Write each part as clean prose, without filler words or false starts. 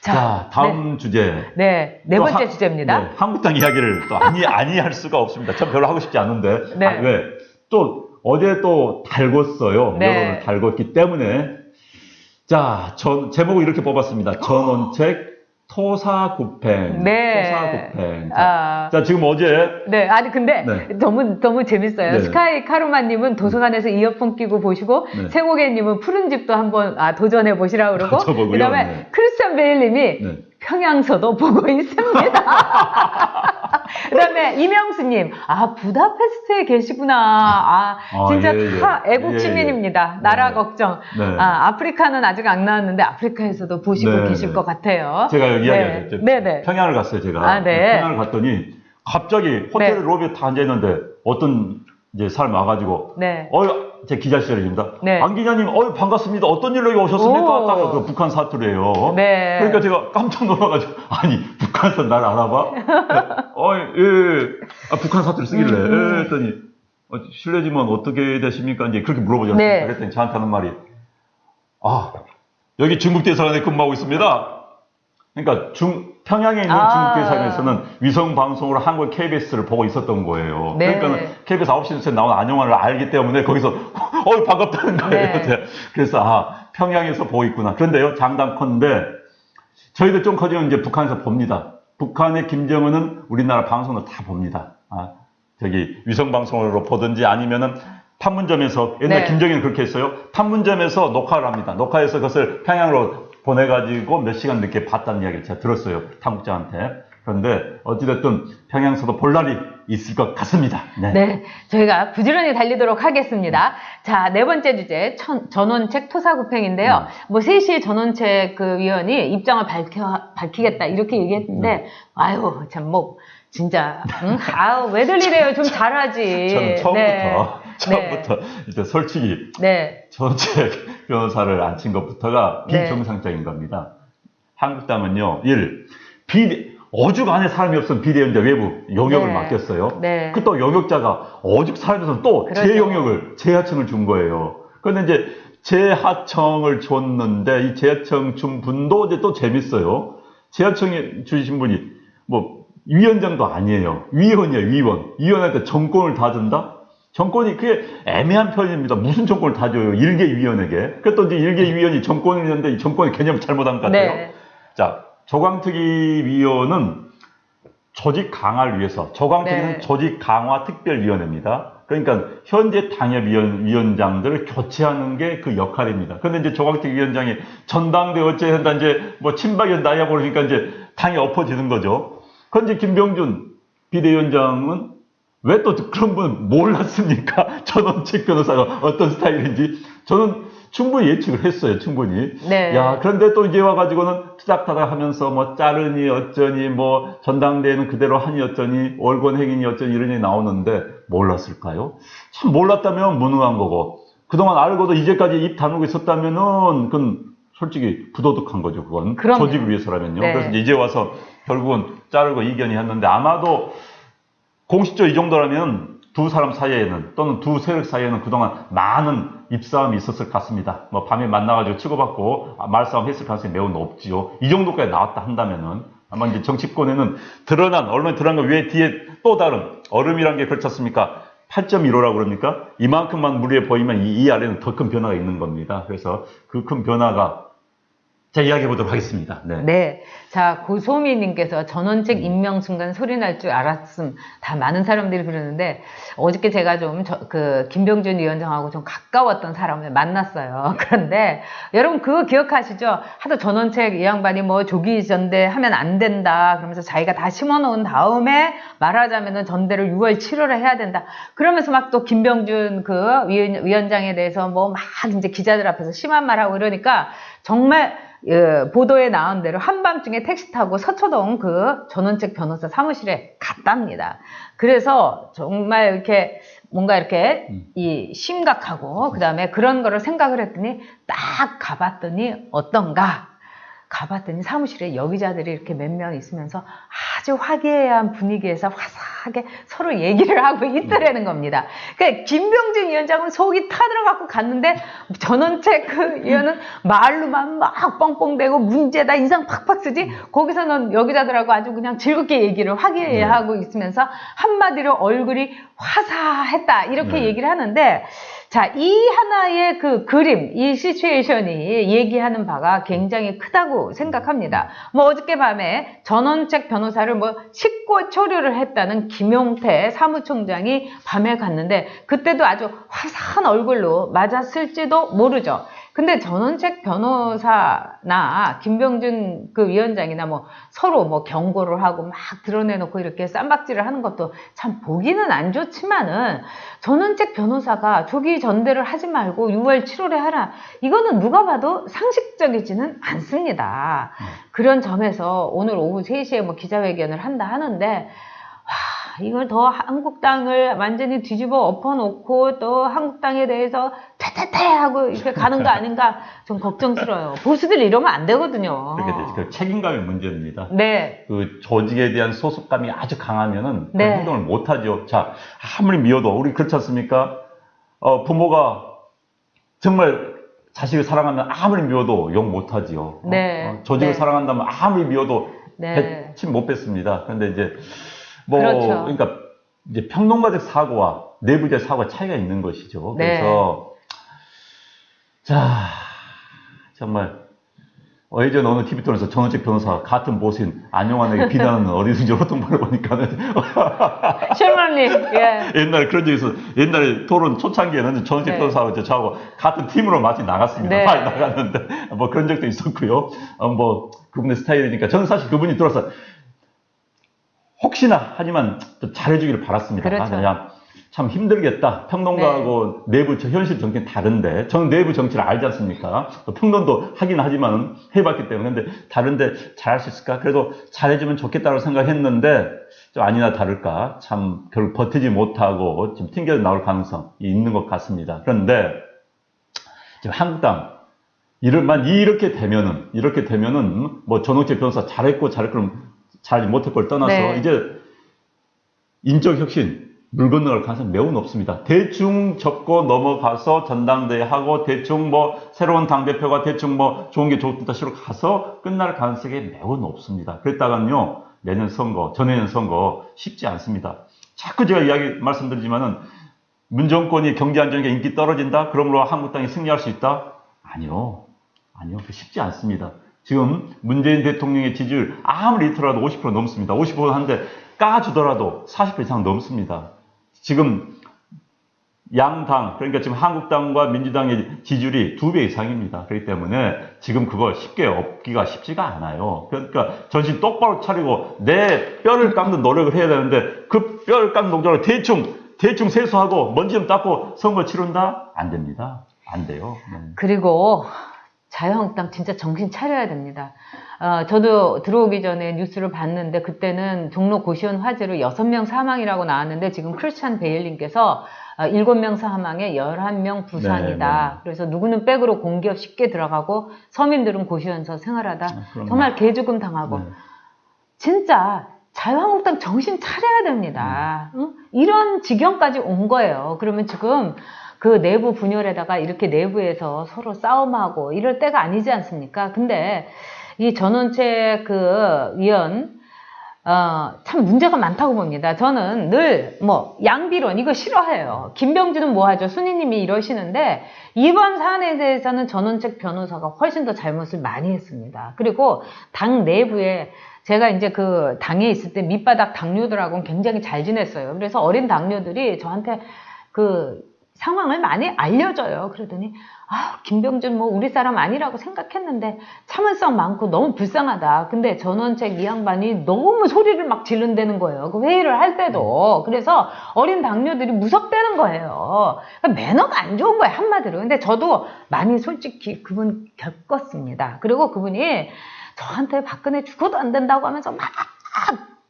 자, 다음 주제. 네, 네 번째 주제입니다. 네, 한국당 이야기를 또 아니 할 수가 없습니다. 전 별로 하고 싶지 않은데. 네. 왜? 또 어제 또 달궜어요. 네. 여론을 달궜기 때문에. 자, 제목을 이렇게 뽑았습니다. 전원책 토사구팽. 네. 토사구팽. 자, 지금 어제. 네, 아니 근데 네. 너무 재밌어요. 네. 스카이 카루마님은 도서관에서 이어폰 끼고 보시고, 네. 세고개님은 푸른 집도 한번 도전해 보시라 그러고, 저보고요. 그다음에 네. 크리스찬 베일님이 네. 평양서도 보고 있습니다. 그다음에 이명수님, 부다페스트에 계시구나. 진짜 예, 다 예. 애국 시민입니다. 나라 네. 걱정. 네. 아프리카는 아직 안 나왔는데 아프리카에서도 보시고 네. 계실 것 같아요. 제가 여기 네. 이야기했죠. 네네. 평양을 갔어요, 제가. 네. 평양을 갔더니 갑자기 호텔 네. 로비에 다 앉아있는데 어떤 이제 사람 와가지고 네. 제 기자 시절입니다. 네. 안 기자님, 반갑습니다. 어떤 일로 여기 오셨습니까? 오. 딱 그 북한 사투리예요. 네. 그러니까 제가 깜짝 놀라가지고 아니 북한에서 날 알아봐? 예. 북한 사투리 쓰길래 했더니 실례지만 어떻게 되십니까? 이제 그렇게 물어보지 않습니까? 네. 그랬더니 저한테 하는 말이 여기 중국 대사관에 근무하고 있습니다. 그러니까 평양에 있는 중국 대사관에서는 위성 방송으로 한국 KBS를 보고 있었던 거예요. 네. 그러니까 KBS 9시 뉴스에 나온 안영환을 알기 때문에 거기서 반갑다는 거예요. 네. 그래서 평양에서 보고 있구나. 그런데요, 장담컨대 저희들 좀 커지면 이제 북한에서 봅니다. 북한의 김정은은 우리나라 방송을 다 봅니다. 위성 방송으로 보든지 아니면은 판문점에서 옛날 네. 김정일은 그렇게 했어요. 판문점에서 녹화를 합니다. 녹화해서 그것을 평양으로 보내가지고 몇 시간 늦게 봤다는 이야기를 제가 들었어요. 당국자한테. 그런데 어찌됐든 평양에서도 볼 날이 있을 것 같습니다. 네. 네, 저희가 부지런히 달리도록 하겠습니다. 자, 네 번째 주제, 전원책 토사구팽인데요. 뭐, 셋이 전원책 그 위원이 입장을 밝히겠다, 이렇게 얘기했는데, 참, 진짜, 왜들 이래요? 좀 잘하지. 저는 처음부터, 이제 솔직히, 전원책 변호사를 앉힌 것부터가 비정상적인 겁니다. 한국당은요, 오죽 안에 사람이 없으면 비대위원장 외부 영역을 맡겼어요. 그 또 영역자가 오죽 사람이 없으면 또 제 영역을, 제하청을 준 거예요. 그런데 이제 제하청을 줬는데 이 제하청 준 분도 이제 또 재밌어요. 제하청에 주신 분이 위원장도 아니에요. 위원이에요, 위원한테 정권을 다 준다? 정권이 그게 애매한 편입니다. 무슨 정권을 다 줘요? 일개위원에게. 그래도 이제 일개위원이 정권을 있는데 이 정권의 개념을 잘못한 것 같아요. 자, 조광특위 위원은 조직 강화를 위해서, 조광특위는 조직 강화 특별위원회입니다. 그러니까 현재 당협위원장들을 교체하는 게 그 역할입니다. 그런데 이제 조광특위 위원장이 전당대 어째야 된다, 이제 친박이 나야 그러니까 이제 당이 엎어지는 거죠. 그런데 김병준 비대위원장은 왜 또 그런 분 몰랐습니까? 전원책 변호사가 어떤 스타일인지 저는 충분히 예측을 했어요, 충분히. 그런데 또 이제 와가지고는 투닥타닥 하면서 자르니 어쩌니 전당대회는 그대로 하니 어쩌니 월권행위니 어쩌니 이런 얘기 나오는데 몰랐을까요? 참 몰랐다면 무능한 거고 그동안 알고도 이제까지 입 다물고 있었다면은 그건 솔직히 부도덕한 거죠, 그건. 조직을 위해서라면요. 그래서 이제 와서 결국은 자르고 이견이 했는데 아마도 공식적으로 이 정도라면 두 사람 사이에는 또는 두 세력 사이에는 그동안 많은 입싸움이 있었을 것 같습니다. 밤에 만나가지고 치고받고 말싸움 했을 가능성이 매우 높지요. 이 정도까지 나왔다 한다면은 아마 이제 정치권에는 언론에 드러난 거 외에 뒤에 또 다른 얼음이란 게 그렇지 않습니까? 8.15라고 그럽니까? 이만큼만 무리해 보이면 이 아래는 더 큰 변화가 있는 겁니다. 그래서 그 큰 변화가 자, 이야기해 보도록 하겠습니다. 자, 고소미님께서 전원책 임명 순간 소리 날 줄 알았음. 다 많은 사람들이 그러는데, 어저께 제가 김병준 위원장하고 좀 가까웠던 사람을 만났어요. 그런데, 여러분 그거 기억하시죠? 하도 전원책 이 양반이 조기 전대 하면 안 된다. 그러면서 자기가 다 심어놓은 다음에 말하자면은 전대를 6월, 7월에 해야 된다. 그러면서 막 또 김병준 위원장에 대해서 막 이제 기자들 앞에서 심한 말하고 이러니까, 정말 보도에 나온 대로 한밤중에 택시 타고 서초동 전원책 변호사 사무실에 갔답니다. 그래서 정말 이렇게 뭔가 이렇게 심각하고 그 다음에 그런 거를 생각을 했더니 딱 가봤더니 어떤가? 가봤더니 사무실에 여기자들이 이렇게 몇 명 있으면서 아주 화기애애한 분위기에서 화사하게 서로 얘기를 하고 있더라는 겁니다. 그러니까 김병준 위원장은 속이 타들어갖고 갔는데 전원책 그 위원은 말로만 막 뻥뻥대고 문제다 인상 팍팍 쓰지 거기서는 여기자들하고 아주 그냥 즐겁게 얘기를 화기애애하고 있으면서 한마디로 얼굴이 화사했다 이렇게 얘기를 하는데 자, 이 하나의 그 그림, 이 시츄에이션이 얘기하는 바가 굉장히 크다고 생각합니다. 뭐 어저께 밤에 전원책 변호사를 뭐 식고 처리를 했다는 김용태 사무총장이 밤에 갔는데 그때도 아주 화사한 얼굴로 맞았을지도 모르죠. 근데 전원책 변호사나 김병준 그 위원장이나 뭐 서로 뭐 경고를 하고 막 드러내놓고 이렇게 쌈박질을 하는 것도 참 보기는 안 좋지만은 전원책 변호사가 조기 전대를 하지 말고 6월 7월에 하라. 이거는 누가 봐도 상식적이지는 않습니다. 그런 점에서 오늘 오후 3시에 뭐 기자회견을 한다 하는데 이걸 더 한국당을 완전히 뒤집어 엎어놓고 또 한국당에 대해서 퇴퇴퇴 하고 이렇게 가는 거 아닌가 좀 걱정스러워요. 보수들이 이러면 안 되거든요. 그렇게 그 책임감의 문제입니다. 네. 그 조직에 대한 소속감이 아주 강하면은 그 네. 행동을 못하죠. 자, 아무리 미워도 우리 그렇지 않습니까? 부모가 정말 자식을 사랑하면 아무리 미워도 욕 못하지요. 네. 조직을 네. 사랑한다면 아무리 미워도 네. 침 못 뱉습니다. 그런데 이제 뭐 그렇죠. 그러니까 이제 평론가적 사고와 내부적 사고가 차이가 있는 것이죠. 네. 그래서 자 정말 예전 어느 TV 토론에서 전원책 변호사가 같은 보수인 안용환에게 비난하는 어리둥절 호통방을 보니까는 실만님, 예. 옛날에 그런 적이 있어. 옛날에 토론 초창기에는 전원책 네. 변호사하고 저하고 같은 팀으로 마치 나갔습니다. 네. 많이 나갔는데 뭐 그런 적도 있었고요. 뭐 그분의 스타일이니까 저는 사실 그분이 들어서 혹시나 하지만 또 잘해주기를 바랐습니다. 그렇죠. 그냥 참 힘들겠다. 평론가하고 내부 현실 정치는 다른데 저는 내부 정치를 알지 않습니까? 또 평론도 하긴 하지만 해봤기 때문에 근데 다른데 잘할 수 있을까? 그래도 잘해주면 좋겠다고 생각했는데 좀 아니나 다를까 참 결국 버티지 못하고 좀 튕겨 나올 가능성이 있는 것 같습니다. 그런데 지금 한국당 이렇게 되면은 뭐 전원책 변호사 잘했고 잘하지 못했고를 떠나서 네. 이제 인적 혁신 물 건너갈 가능성이 매우 높습니다. 대충 접고 넘어가서 전당대회 하고 대충 뭐 새로운 당대표가 대충 뭐 좋은 게 좋다 식으로 가서 끝날 가능성이 매우 높습니다. 그랬다가는요 내년 선거, 전내년 선거 쉽지 않습니다. 자꾸 제가 말씀드리지만은 문정권이 경제 안정에 인기 떨어진다? 그러므로 한국당이 승리할 수 있다? 아니요, 쉽지 않습니다. 지금 문재인 대통령의 지지율 아무리 있더라도 50% 넘습니다. 50% 한데 까주더라도 40% 이상 넘습니다. 지금 양당, 그러니까 지금 한국당과 민주당의 지지율이 2배 이상입니다. 그렇기 때문에 지금 그걸 쉽게 얻기가 쉽지가 않아요. 그러니까 정신 똑바로 차리고 내 뼈를 깎는 노력을 해야 되는데 그 뼈를 깎는 동작을 대충 세수하고 먼지 좀 닦고 선거 치른다? 안 됩니다. 안 돼요. 네. 그리고 자유한국당 진짜 정신 차려야 됩니다. 저도 들어오기 전에 뉴스를 봤는데 그때는 종로 고시원 화재로 6명 사망이라고 나왔는데 지금 크리스찬 베일님께서 7명 사망에 11명 부상이다. 네. 그래서 누구는 백으로 공기업 쉽게 들어가고 서민들은 고시원에서 생활하다 정말 개죽음 당하고 네. 진짜 자유한국당 정신 차려야 됩니다. 응? 이런 지경까지 온 거예요. 그러면 지금 그 내부 분열에다가 이렇게 내부에서 서로 싸움하고 이럴 때가 아니지 않습니까? 근데 이 전원책 그 위원 참 문제가 많다고 봅니다. 저는 늘 뭐 양비론 이거 싫어해요. 김병준은 뭐 하죠? 순이님이 이러시는데 이번 사안에 대해서는 전원책 변호사가 훨씬 더 잘못을 많이 했습니다. 그리고 당 내부에 제가 이제 그 당에 있을 때 밑바닥 당뇨들하고는 굉장히 잘 지냈어요. 그래서 어린 당뇨들이 저한테 그 상황을 많이 알려줘요. 그러더니 김병준 뭐 우리 사람 아니라고 생각했는데 참을성 많고 너무 불쌍하다. 근데 전원책 이 양반이 너무 소리를 막 지른다는 거예요. 그 회의를 할 때도. 그래서 어린 당뇨들이 무섭다는 거예요. 그러니까 매너가 안 좋은 거예요. 한마디로. 근데 저도 많이 솔직히 그분 겪었습니다. 그리고 그분이 저한테 박근혜 죽어도 안 된다고 하면서 막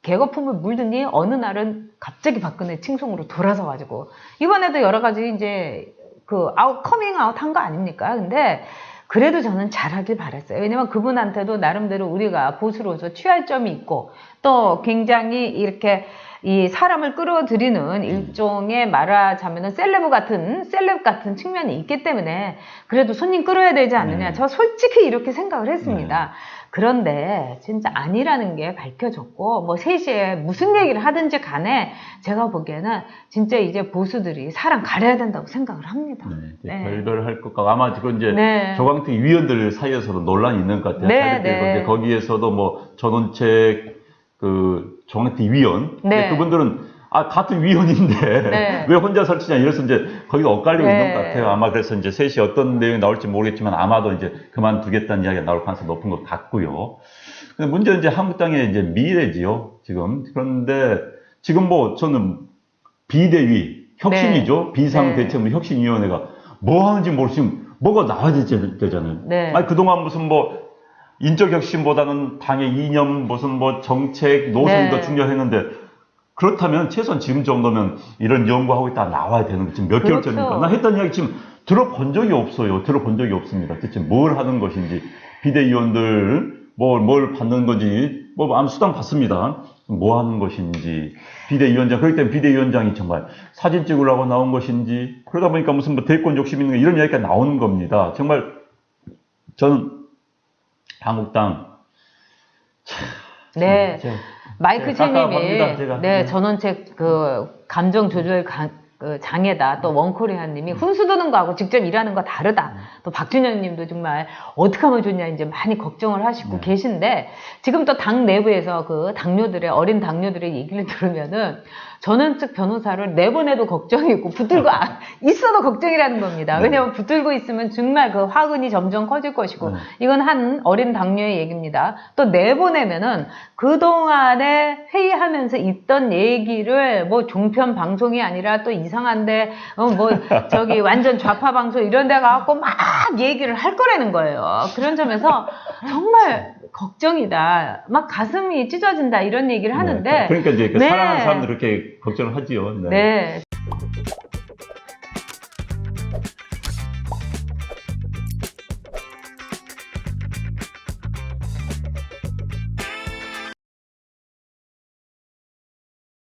개거품을 물더니 어느 날은 갑자기 박근혜 칭송으로 돌아서 가지고 이번에도 여러 가지 이제 그 커밍아웃 한 거 아닙니까? 근데 그래도 저는 잘하길 바랬어요. 왜냐면 그분한테도 나름대로 우리가 보수로서 취할 점이 있고 또 굉장히 이렇게 이 사람을 끌어들이는 일종의 말하자면은 셀럽 같은 측면이 있기 때문에 그래도 손님 끌어야 되지 않느냐. 저 솔직히 이렇게 생각을 했습니다. 그런데 진짜 아니라는 게 밝혀졌고 뭐 3시에 무슨 얘기를 하든지 간에 제가 보기에는 진짜 이제 보수들이 사람 가려야 된다고 생각을 합니다. 네. 별별 할 것 같고 아마 지금 이제 조광특위 위원들 사이에서도 논란이 있는 것 같아요. 근데 거기에서도 뭐 전원책 그 조광특위 위원 그분들은 같은 위원인데 왜 혼자 설치냐 이래서 이제 거기가 엇갈리고 있는 것 같아요. 아마 그래서 이제 3시 어떤 내용이 나올지 모르겠지만 아마도 이제 그만두겠다는 이야기가 나올 가능성이 높은 것 같고요. 근데 문제는 이제 한국당의 이제 미래지요, 지금. 그런데 지금 뭐 저는 비대위, 혁신이죠. 비상대책위 혁신위원회가 뭐 하는지 모르시면 뭐가 나와야 되잖아요. 아니, 그동안 무슨 뭐 인적 혁신보다는 당의 이념, 무슨 뭐 정책, 노선이 더 중요했는데 그렇다면 최소한 지금 정도면 이런 연구하고 있다 나와야 되는 거 지금 몇 개월 전입니까? 나 했던 이야기 지금 들어본 적이 없어요. 들어본 적이 없습니다. 대체 뭘 하는 것인지 비대위원들 뭘 받는 건지 뭐 아무 수당 받습니다. 뭐 하는 것인지 비대위원장 그렇기 때문에 비대위원장이 정말 사진 찍으려고 나온 것인지 그러다 보니까 무슨 뭐 대권 욕심 있는 거 이런 이야기가 나오는 겁니다. 정말 저는 한국당 마이크 채님이 전원책 그 감정 조절 그 장애다. 또 원코리아님이 훈수두는 거하고 직접 일하는 거 다르다. 또 박준현님도 정말 어떻게 하면 좋냐 이제 많이 걱정을 하시고 계신데 지금 또 당 내부에서 그 당뇨들의 어린 당뇨들의 얘기를 들으면은 전원책 변호사를 내보내도 걱정이고 붙들고 있어도 걱정이라는 겁니다. 왜냐하면 붙들고 있으면 정말 그 화근이 점점 커질 것이고 이건 한 어린 당뇨의 얘기입니다. 또 내보내면은 그동안에 회의하면서 있던 얘기를 뭐 종편 방송이 아니라 또 이상한데 뭐 저기 완전 좌파 방송 이런 데 가갖고 막 얘기를 할 거라는 거예요. 그런 점에서 정말 걱정이다. 막 가슴이 찢어진다 이런 얘기를 하는데 그러니까 이제 사랑하는 사람들 그렇게 걱정을 하지요.